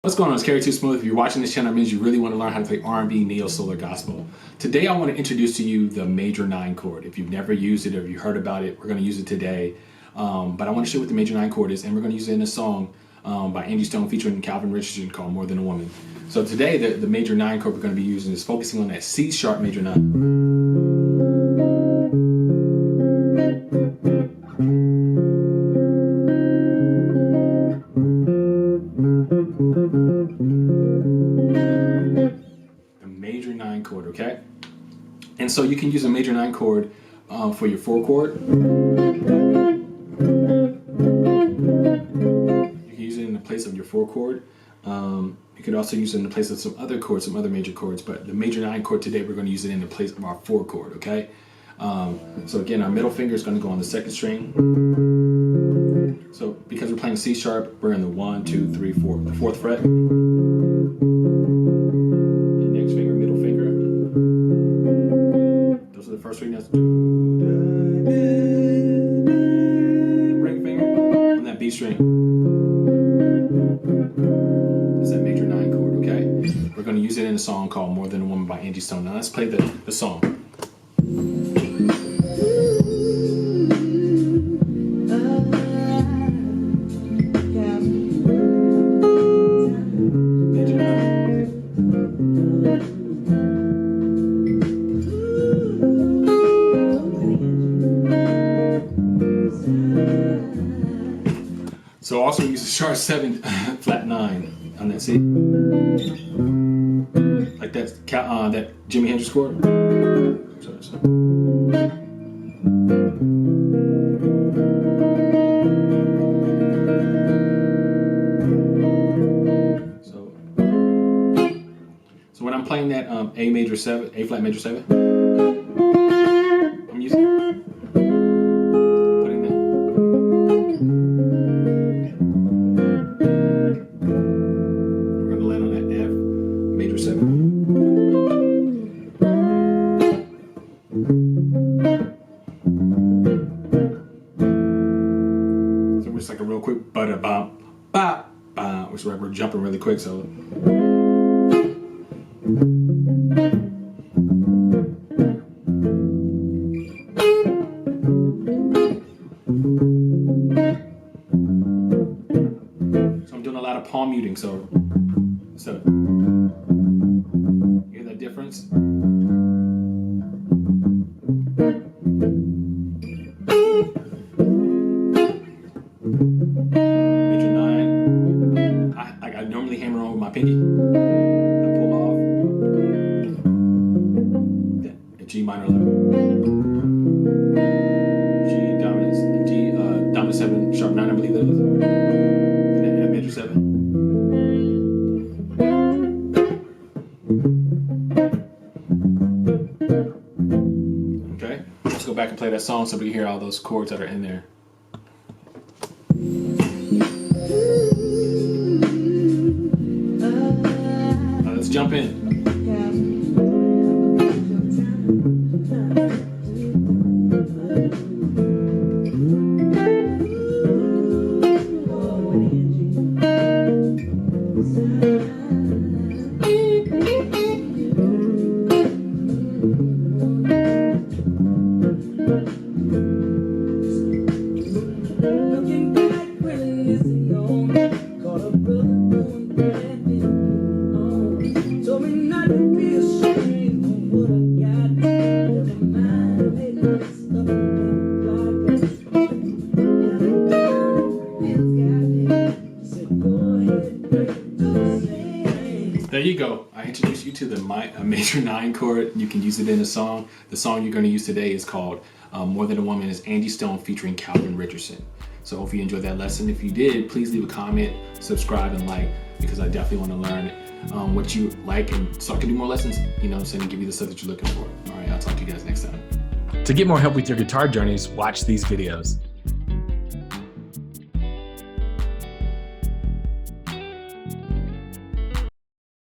What's going on? It's Kerry Too Smooth. If you're watching this channel, it means you really want to learn how to play R&B, neo soul, or gospel. Today, I want to introduce to you the major 9 chord. If you've never used it or you heard about it, we're going to use it today. But I want to show you what the major 9 chord is, and we're going to use it in a song by Angie featuring Calvin Richardson called More Than a Woman. So today, the major 9 chord we're going to be using is focusing on that C sharp major 9. The major 9 chord, okay? And so you can use a major 9 chord for your 4 chord. You can use it in the place of your 4 chord. You could also use it in the place of some other chords, some other major chords, but the major 9 chord today, we're going to use it in the place of our 4 chord, okay? So again, our middle finger is going to go on the 2nd string. So because we're playing C sharp, we're in the 1, 2, 3, 4, the 4th fret. The next finger, middle finger. Those are the first 3 notes. Ring finger on that B string. It's that major 9 chord, okay? We're going to use it in a song called More Than a Woman by Angie. Now let's play the song. So also use a sharp 7, flat 9 on that C, like that Jimi Hendrix chord. So when I'm playing that A major 7, A flat major 7, I'm using. So it's like a real quick ba-da-bop, bop, bop, which is where we're jumping really quick. So I'm doing a lot of palm muting. So you hear that difference? Major 9. I normally hammer on with my pinky. I pull off. A G minor 11. G dominant 7, sharp 9, I believe that is. And then F major 7. Okay, let's go back and play that song so we can hear all those chords that are in there. Let's jump in. There you go. I introduced you to the major 9 chord. You can use it in a song. The song you're going to use today is called More Than a Woman. Is Angie featuring Calvin Richardson. So hope you enjoyed that lesson. If you did, please leave a comment, subscribe, and like, because I definitely want to learn what you like, and so I can do more lessons, you know, and give you the stuff that you're looking for. All right, I'll talk to you guys next time. To get more help with your guitar journeys, watch these videos.